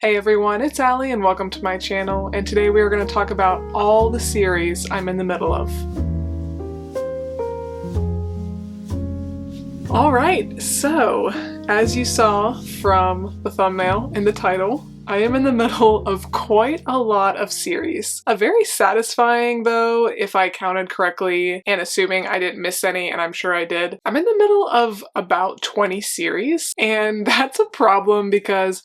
Hey everyone, it's Allie and welcome to my channel, and today we are going to talk about all the series I'm in the middle of. Alright, so as you saw from the thumbnail and the title, I am in the middle of quite a lot of series. A very satisfying though, if I counted correctly, and assuming I didn't miss any, and I'm sure I did. I'm in the middle of about 20 series, and that's a problem because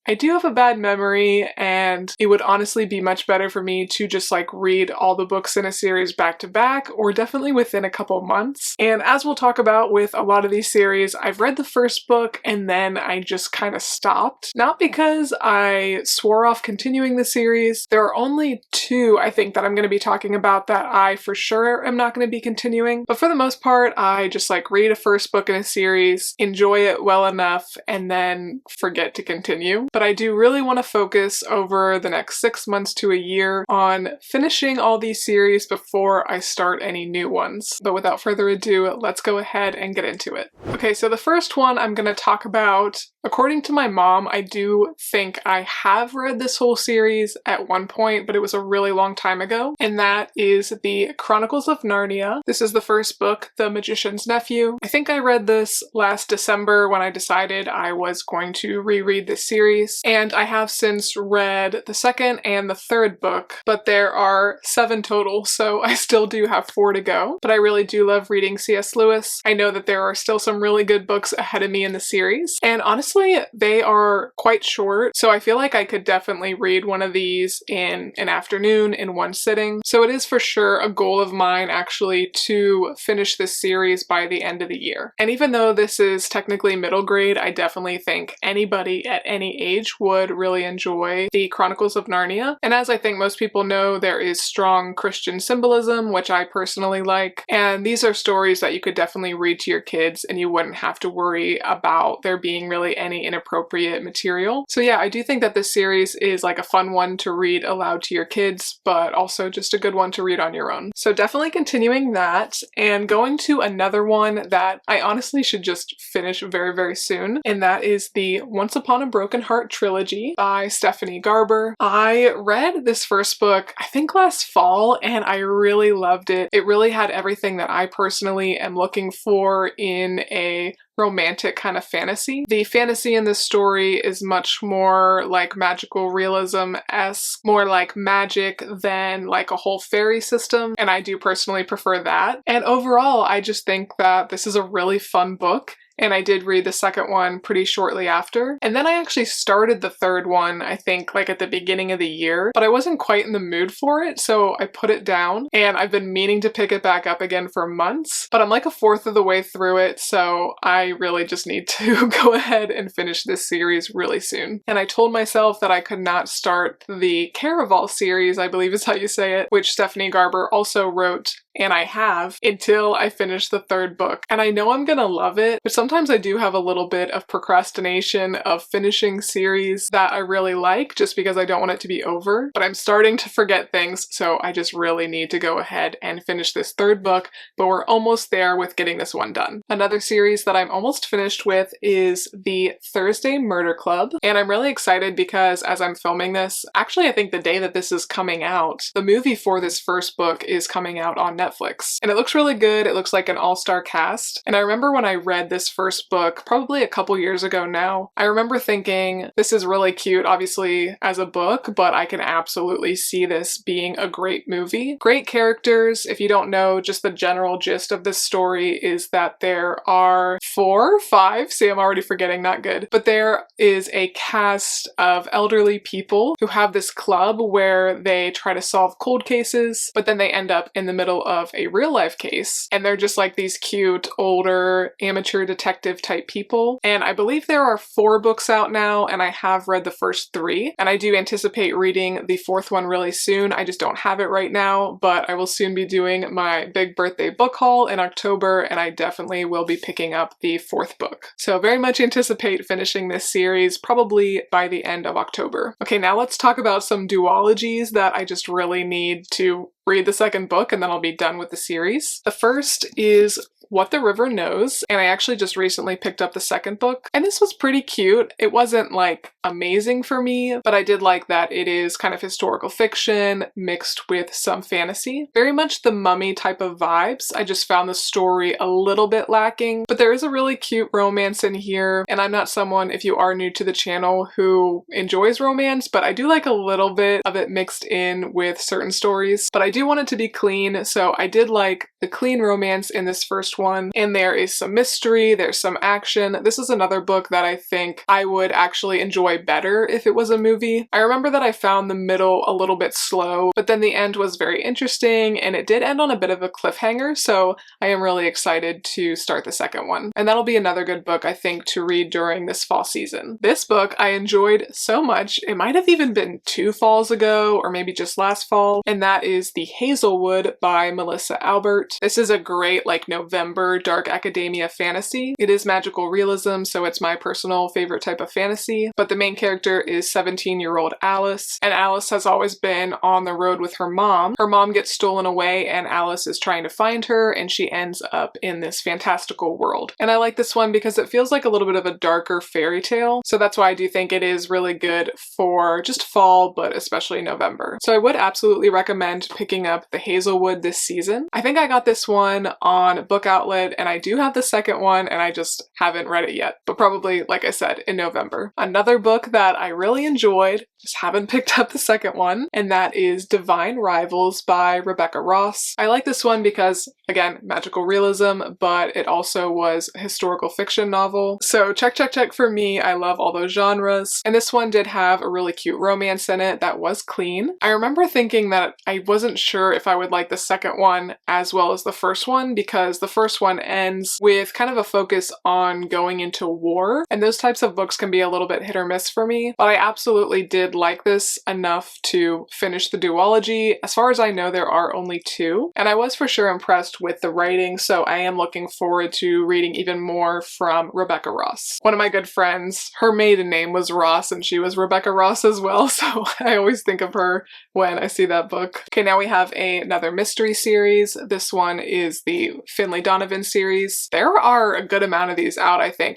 I do have a bad memory, and it would honestly be much better for me to just like read all the books in a series back to back, or definitely within a couple months. And as we'll talk about with a lot of these series, I've read the first book and then I just kind of stopped. Not because I swore off continuing the series. There are only two, I think, that I'm going to be talking about that I for sure am not going to be continuing. But for the most part, I just like read a first book in a series, enjoy it well enough, and then forget to continue. But I do really want to focus over the next 6 months to a year on finishing all these series before I start any new ones. But without further ado, let's go ahead and get into it. Okay, so the first one I'm going to talk about, according to my mom, I do think I have read this whole series at one point, but it was a really long time ago, and that is the Chronicles of Narnia. This is the first book, The Magician's Nephew. I think I read this last December when I decided I was going to reread this series. And I have since read the second and the third book, but there are 7 total, so I still do have 4 to go. But I really do love reading C.S. Lewis. I know that there are still some really good books ahead of me in the series, and honestly, they are quite short, so I feel like I could definitely read one of these in an afternoon in one sitting. So it is for sure a goal of mine actually to finish this series by the end of the year. And even though this is technically middle grade, I definitely think anybody at any age would really enjoy the Chronicles of Narnia. And as I think most people know, there is strong Christian symbolism, which I personally like. And these are stories that you could definitely read to your kids and you wouldn't have to worry about there being really any inappropriate material. So yeah, I do think that this series is like a fun one to read aloud to your kids, but also just a good one to read on your own. So definitely continuing that and going to another one that I honestly should just finish very, very soon. And that is the Once Upon a Broken Heart trilogy by Stephanie Garber. I read this first book, I think last fall, and I really loved it. It really had everything that I personally am looking for in a romantic kind of fantasy. The fantasy in this story is much more like magical realism-esque, more like magic than like a whole fairy system, and I do personally prefer that. And overall, I just think that this is a really fun book. And I did read the second one pretty shortly after. And then I actually started the third one, I think, like at the beginning of the year, but I wasn't quite in the mood for it, so I put it down, and I've been meaning to pick it back up again for months, but I'm like a fourth of the way through it, so I really just need to go ahead and finish this series really soon. And I told myself that I could not start the Caraval series, I believe is how you say it, which Stephanie Garber also wrote, and I have, until I finish the third book. And I know I'm gonna love it, but sometimes I do have a little bit of procrastination of finishing series that I really like just because I don't want it to be over. But I'm starting to forget things, so I just really need to go ahead and finish this third book, but we're almost there with getting this one done. Another series that I'm almost finished with is the Thursday Murder Club, and I'm really excited because as I'm filming this, actually I think the day that this is coming out, the movie for this first book is coming out on Netflix. And it looks really good. It looks like an all-star cast. And I remember when I read this first book, probably a couple years ago now, I remember thinking, this is really cute, obviously, as a book, but I can absolutely see this being a great movie. Great characters. If you don't know, just the general gist of this story is that there are 4, 5, see, I'm already forgetting, not good, but there is a cast of elderly people who have this club where they try to solve cold cases, but then they end up in the middle of a real life case, and they're just like these cute, older, amateur detective type people. And I believe there are 4 books out now, and I have read the first 3, and I do anticipate reading the 4th one really soon. I just don't have it right now, but I will soon be doing my big birthday book haul in October, and I definitely will be picking up the 4th book. So very much anticipate finishing this series probably by the end of October. Okay, now let's talk about some duologies that I just really need to read the second book and then I'll be done with the series. The first is What the River Knows, and I actually just recently picked up the second book, and this was pretty cute. It wasn't like amazing for me, but I did like that it is kind of historical fiction mixed with some fantasy. Very much the Mummy type of vibes. I just found the story a little bit lacking, but there is a really cute romance in here, and I'm not someone, if you are new to the channel, who enjoys romance, but I do like a little bit of it mixed in with certain stories. But I do want it to be clean, so I did like the clean romance in this first one, and there is some mystery, there's some action. This is another book that I think I would actually enjoy better if it was a movie. I remember that I found the middle a little bit slow, but then the end was very interesting, and it did end on a bit of a cliffhanger, so I am really excited to start the second one. And that'll be another good book, I think, to read during this fall season. This book I enjoyed so much, it might have even been 2 falls ago, or maybe just last fall, and that is The Hazelwood by Melissa Albert. This is a great, like, November dark academia fantasy. It is magical realism, so it's my personal favorite type of fantasy, but the main character is 17-year-old Alice, and Alice has always been on the road with her mom. Her mom gets stolen away, and Alice is trying to find her, and she ends up in this fantastical world. And I like this one because it feels like a little bit of a darker fairy tale, so that's why I do think it is really good for just fall, but especially November. So I would absolutely recommend picking up The Hazelwood this season. I think I got this one on Book Outlet, and I do have the second one, and I just haven't read it yet, but probably, like I said, in November. Another book that I really enjoyed, just haven't picked up the second one, and that is Divine Rivals by Rebecca Ross. I like this one because, again, magical realism, but it also was a historical fiction novel. So check for me. I love all those genres. And this one did have a really cute romance in it that was clean. I remember thinking that I wasn't sure if I would like the second one as well as the first one, because the first one ends with kind of a focus on going into war, and those types of books can be a little bit hit or miss for me, but I absolutely did like this enough to finish the duology. As far as I know, there are only 2, and I was for sure impressed with the writing, so I am looking forward to reading even more from Rebecca Ross. One of my good friends, her maiden name was Ross, and she was Rebecca Ross as well, so I always think of her when I see that book. Okay, now we have another mystery series. This one is the Finlay Donovan series. There are a good amount of these out, I think.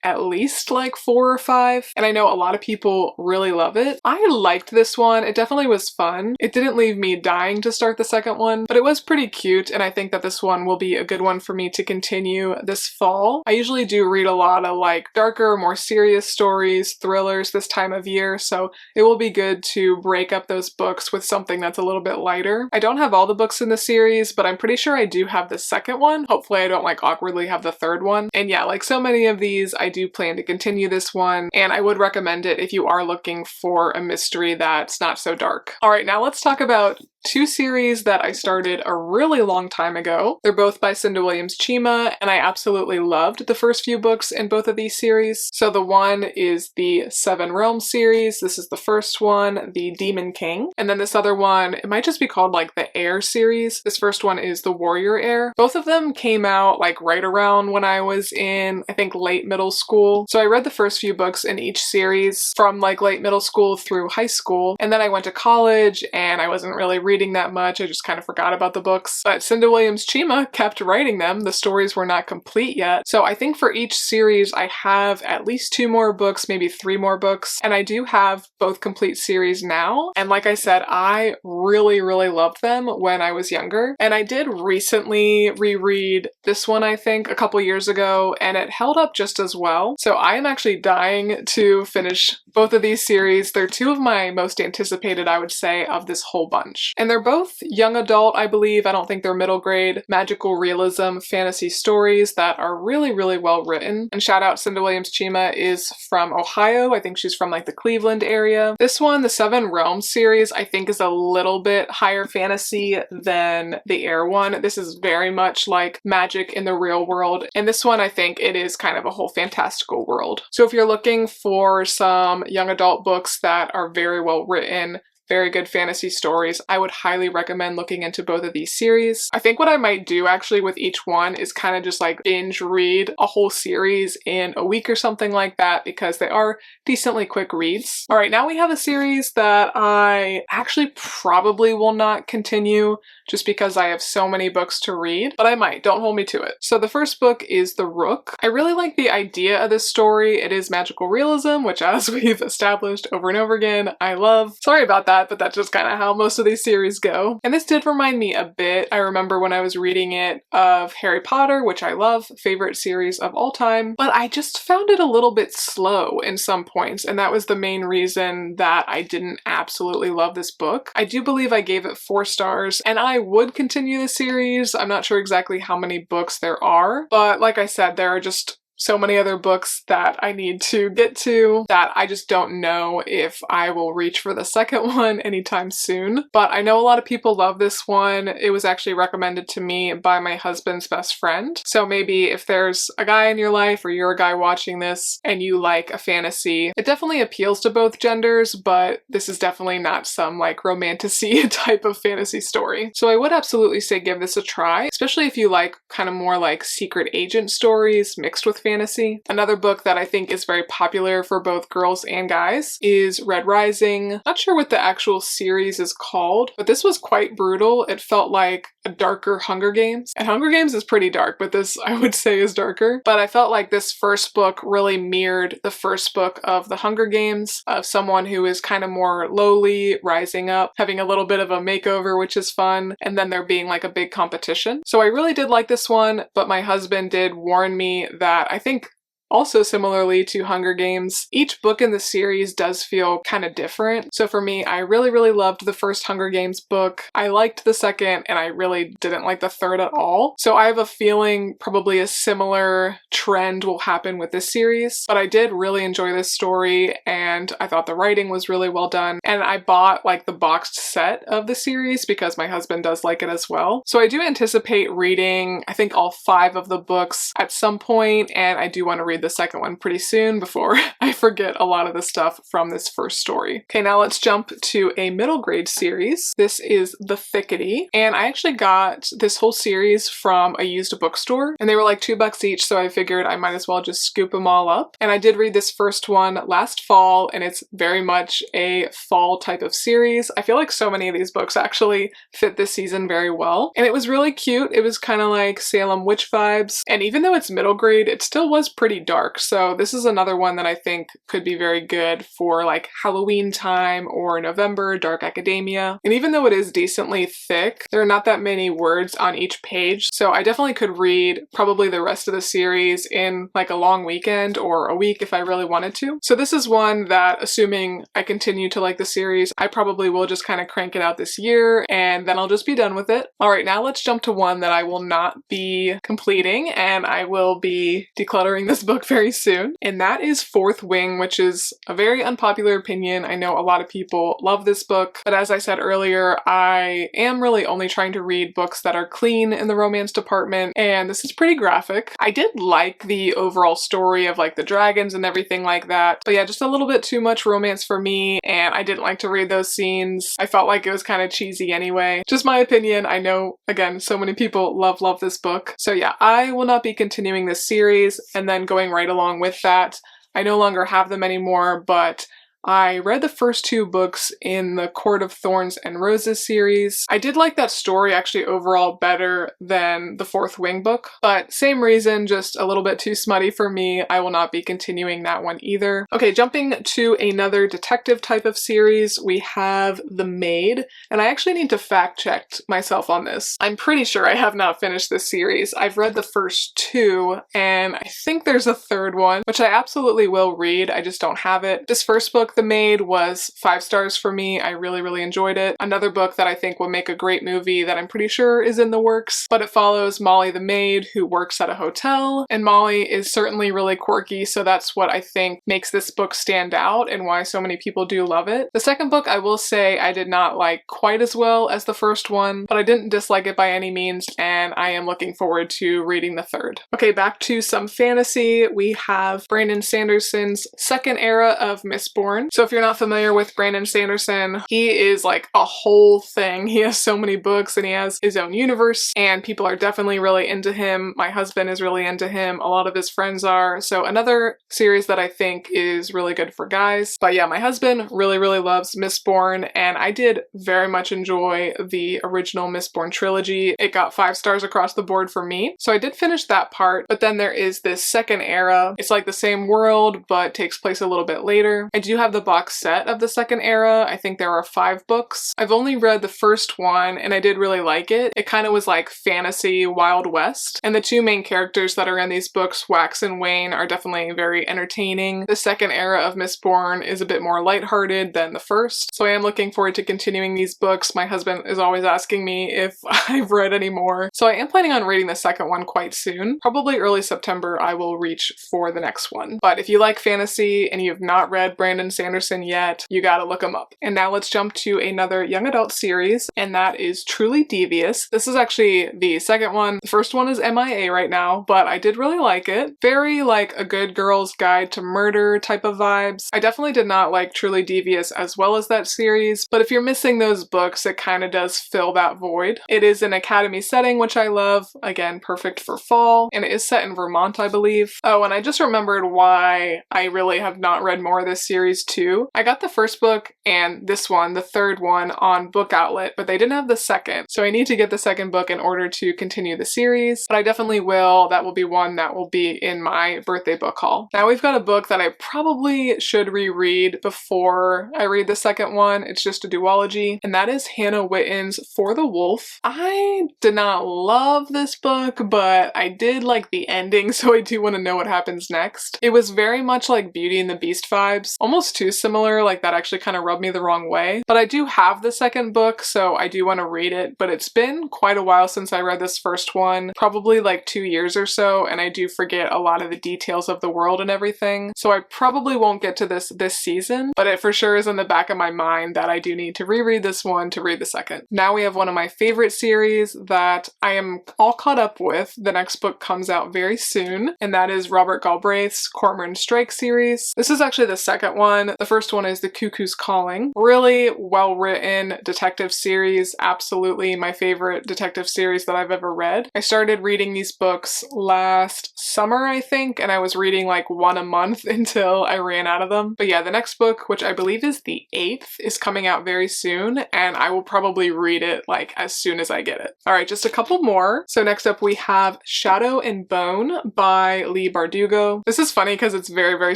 At least like 4 or 5, and I know a lot of people really love it. I liked this one. It definitely was fun. It didn't leave me dying to start the second one, but it was pretty cute, and I think that this one will be a good one for me to continue this fall. I usually do read a lot of like darker, more serious stories, thrillers this time of year, so it will be good to break up those books with something that's a little bit lighter. I don't have all the books in the series, but I'm pretty sure I do have the second one. Hopefully I don't like awkwardly have the third one. And yeah, like so many of these, I do plan to continue this one, and I would recommend it if you are looking for a mystery that's not so dark. Alright, now let's talk about 2 series that I started a really long time ago. They're both by Cinda Williams Chima, and I absolutely loved the first few books in both of these series. So the one is the 7 Realms series. This is the first one, the Demon King. And then this other one, it might just be called like the Heir series. This first one is the Warrior Heir. Both of them came out like right around when I was in, I think, late middle school. So I read the first few books in each series from like late middle school through high school. And then I went to college and I wasn't really reading that much. I just kind of forgot about the books. But Cinda Williams Chima kept writing them. The stories were not complete yet. So I think for each series I have at least 2 more books, maybe 3 more books. And I do have both complete series now. And like I said, I really loved them when I was younger. And I did recently reread this one, I think, a couple years ago, and it held up just as well. So I am actually dying to finish both of these series. They're 2 of my most anticipated, I would say, of this whole bunch. And they're both young adult, I believe. I don't think they're middle grade. Magical realism fantasy stories that are really well written. And shout out, Cinda Williams Chima is from Ohio. I think she's from like the Cleveland area. This one, the 7 Realms series, I think is a little bit higher fantasy than the Heir one. This is very much like magic in the real world. And this one, I think it is kind of a whole fantastical world. So if you're looking for some young adult books that are very well written, very good fantasy stories. I would highly recommend looking into both of these series. I think what I might do actually with each one is kind of just like binge read a whole series in a week or something like that, because they are decently quick reads. All right, now we have a series that I actually probably will not continue just because I have so many books to read, but I might. Don't hold me to it. So the first book is The Rook. I really like the idea of this story. It is magical realism, which, as we've established over and over again, I love. Sorry about that, but that's just kind of how most of these series go. And this did remind me a bit, I remember when I was reading it, of Harry Potter, which I love, favorite series of all time, but I just found it a little bit slow in some points, and that was the main reason that I didn't absolutely love this book. I do believe I gave it 4 stars, and I would continue the series. I'm not sure exactly how many books there are, but like I said, there are just so many other books that I need to get to that I just don't know if I will reach for the second one anytime soon. But I know a lot of people love this one. It was actually recommended to me by my husband's best friend. So maybe if there's a guy in your life or you're a guy watching this and you like a fantasy, it definitely appeals to both genders, but this is definitely not some like romantasy type of fantasy story. So I would absolutely say give this a try, especially if you like kind of more like secret agent stories mixed with fantasy. Another book that I think is very popular for both girls and guys is Red Rising. Not sure what the actual series is called, but this was quite brutal. It felt like a darker Hunger Games. And Hunger Games is pretty dark, but this I would say is darker. But I felt like this first book really mirrored the first book of the Hunger Games, of someone who is kind of more lowly, rising up, having a little bit of a makeover, which is fun, and then there being like a big competition. So I really did like this one, but my husband did warn me that I think also similarly to Hunger Games, each book in the series does feel kind of different. So for me, I really loved the first Hunger Games book. I liked the second, and I really didn't like the third at all. So I have a feeling probably a similar trend will happen with this series. But I did really enjoy this story, and I thought the writing was really well done. And I bought like the boxed set of the series because my husband does like it as well. So I do anticipate reading, I think, all 5 of the books at some point, and I do want to read the second one pretty soon before I forget a lot of the stuff from this first story. Okay, now let's jump to a middle grade series. This is The Thickety, and I actually got this whole series from a used bookstore, and they were like $2 each, so I figured I might as well just scoop them all up. And I did read this first one last fall, and it's very much a fall type of series. I feel like so many of these books actually fit this season very well, and it was really cute. It was kind of like Salem Witch vibes, and even though it's middle grade, it still was pretty dark. So this is another one that I think could be very good for like Halloween time or November, dark academia. And even though it is decently thick, there are not that many words on each page. So I definitely could read probably the rest of the series in like a long weekend or a week if I really wanted to. So this is one that, assuming I continue to like the series, I probably will just kind of crank it out this year and then I'll just be done with it. All right, now let's jump to one that I will not be completing, and I will be decluttering this book very soon, and that is Fourth Wing, which is a very unpopular opinion. I know a lot of people love this book, but as I said earlier, I am really only trying to read books that are clean in the romance department, and this is pretty graphic. I did like the overall story of like the dragons and everything like that, but yeah, just a little bit too much romance for me, and I didn't like to read those scenes. I felt like it was kind of cheesy anyway. Just my opinion. I know, again, so many people love this book. So yeah, I will not be continuing this series, and then going right along with that, I no longer have them anymore, but I read the first 2 books in the Court of Thorns and Roses series. I did like that story actually overall better than the Fourth Wing book, but same reason, just a little bit too smutty for me. I will not be continuing that one either. Okay, jumping to another detective type of series, we have The Maid, and I actually need to fact check myself on this. I'm pretty sure I have not finished this series. I've read the first 2, and I think there's a third one, which I absolutely will read. I just don't have it. This first book, The Maid, was 5 stars for me. I really enjoyed it. Another book that I think will make a great movie that I'm pretty sure is in the works, but it follows Molly the maid who works at a hotel, and Molly is certainly really quirky, so that's what I think makes this book stand out and why so many people do love it. The second book, I will say, I did not like quite as well as the first one, but I didn't dislike it by any means, and I am looking forward to reading the third. Okay, back to some fantasy. We have Brandon Sanderson's second era of Mistborn, Mistborn. So if you're not familiar with Brandon Sanderson, he is like a whole thing. He has so many books and he has his own universe, and people are definitely really into him. My husband is really into him. A lot of his friends are. So another series that I think is really good for guys. But yeah, my husband really, really loves Mistborn, and I did very much enjoy the original Mistborn trilogy. It got 5 stars across the board for me. So I did finish that part, but then there is this second era. It's like the same world, but takes place a little bit later. I do have the box set of the second era. I think there are 5 books. I've only read the first one and I did really like it. It kind of was like fantasy Wild West, and the 2 main characters that are in these books, Wax and Wayne, are definitely very entertaining. The second era of Mistborn is a bit more lighthearted than the first, so I am looking forward to continuing these books. My husband is always asking me if I've read any more, so I am planning on reading the second one quite soon. Probably early September I will reach for the next one. But if you like fantasy and you have not read Brandon Sanderson yet, you gotta look him up. And now let's jump to another young adult series, and that is Truly Devious. This is actually the second one. The first one is MIA right now, but I did really like it. Very like a good girl's guide to murder type of vibes. I definitely did not like Truly Devious as well as that series, but if you're missing those books, it kind of does fill that void. It is an academy setting, which I love. Again, perfect for fall, and it is set in Vermont, I believe. Oh, and I just remembered why I really have not read more of this series too. I got the first book and this one, the third one, on Book Outlet, but they didn't have the second, so I need to get the second book in order to continue the series, but I definitely will. That will be one that will be in my birthday book haul. Now we've got a book that I probably should reread before I read the second one. It's just a duology, and that is Hannah Witton's For the Wolf. I did not love this book, but I did like the ending, so I do want to know what happens next. It was very much like Beauty and the Beast vibes, almost too similar, like that actually kind of rubbed me the wrong way. But I do have the second book, so I do want to read it, but it's been quite a while since I read this first one, probably like 2 years or so, and I do forget a lot of the details of the world and everything, so I probably won't get to this season, but it for sure is in the back of my mind that I do need to reread this one to read the second. Now we have one of my favorite series that I am all caught up with. The next book comes out very soon, and that is Robert Galbraith's Cormoran Strike series. This is actually the second one. The first one is The Cuckoo's Calling. Really well written detective series, absolutely my favorite detective series that I've ever read. I started reading these books last summer, I think, and I was reading like one a month until I ran out of them. But yeah, the next book, which I believe is the 8th, is coming out very soon, and I will probably read it like as soon as I get it. Alright, just a couple more. So next up we have Shadow and Bone by Leigh Bardugo. This is funny because it's very, very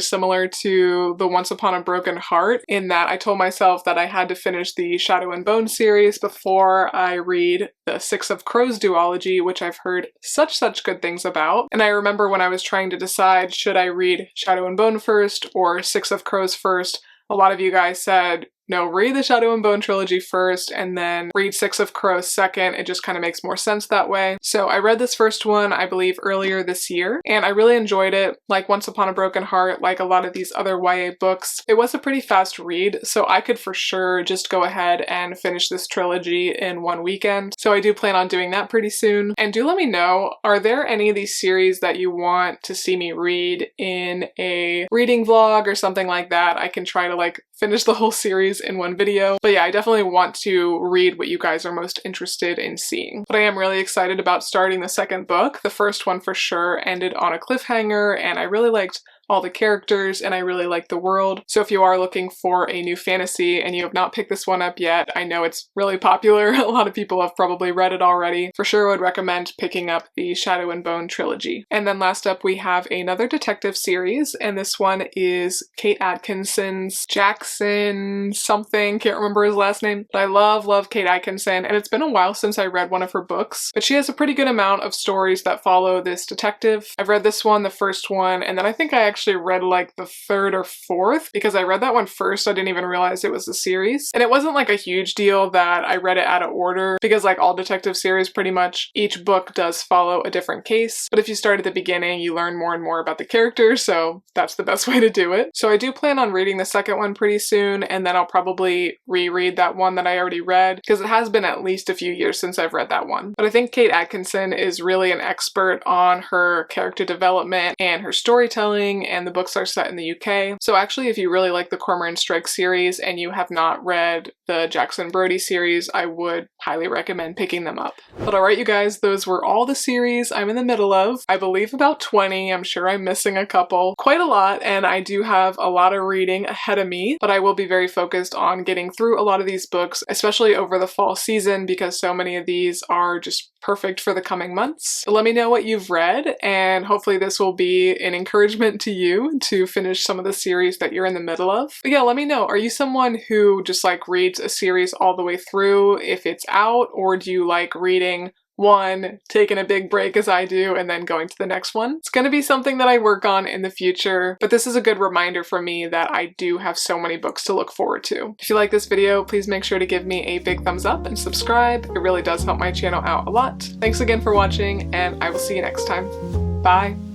similar to the Once Upon a Broken Heart, in that I told myself that I had to finish the Shadow and Bone series before I read the Six of Crows duology, which I've heard such good things about. And I remember when I was trying to decide, should I read Shadow and Bone first or Six of Crows first, a lot of you guys said, no, read the Shadow and Bone trilogy first and then read Six of Crows second. It just kind of makes more sense that way. So I read this first one, I believe, earlier this year, and I really enjoyed it. Like Once Upon a Broken Heart, like a lot of these other YA books, it was a pretty fast read, so I could for sure just go ahead and finish this trilogy in one weekend. So I do plan on doing that pretty soon. And do let me know, are there any of these series that you want to see me read in a reading vlog or something like that? I can try to like finish the whole series in one video. But yeah, I definitely want to read what you guys are most interested in seeing. But I am really excited about starting the second book. The first one for sure ended on a cliffhanger, and I really liked all the characters, and I really like the world. So if you are looking for a new fantasy and you have not picked this one up yet, I know it's really popular. A lot of people have probably read it already. For sure would recommend picking up the Shadow and Bone trilogy. And then last up we have another detective series, and this one is Kate Atkinson's Jackson something, can't remember his last name, but I love Kate Atkinson, and it's been a while since I read one of her books, but she has a pretty good amount of stories that follow this detective. I've read this one, the first one, and then I think I actually read like the third or fourth, because I read that one first. I didn't even realize it was a series, and it wasn't like a huge deal that I read it out of order, because like all detective series, pretty much each book does follow a different case, but if you start at the beginning you learn more and more about the characters, so that's the best way to do it. So I do plan on reading the second one pretty soon, and then I'll probably reread that one that I already read, because it has been at least a few years since I've read that one. But I think Kate Atkinson is really an expert on her character development and her storytelling setting and the books are set in the UK. So actually, if you really like the Cormoran Strike series and you have not read the Jackson Brodie series, I would highly recommend picking them up. But alright you guys, those were all the series I'm in the middle of. I believe about 20, I'm sure I'm missing a couple. Quite a lot, and I do have a lot of reading ahead of me, but I will be very focused on getting through a lot of these books, especially over the fall season, because so many of these are just perfect for the coming months. So let me know what you've read, and hopefully this will be an encouragement to you to finish some of the series that you're in the middle of. But yeah, let me know, are you someone who just like reads a series all the way through if it's out, or do you like reading one, taking a big break as I do, and then going to the next one? It's going to be something that I work on in the future, but this is a good reminder for me that I do have so many books to look forward to. If you like this video, please make sure to give me a big thumbs up and subscribe. It really does help my channel out a lot. Thanks again for watching, and I will see you next time. Bye!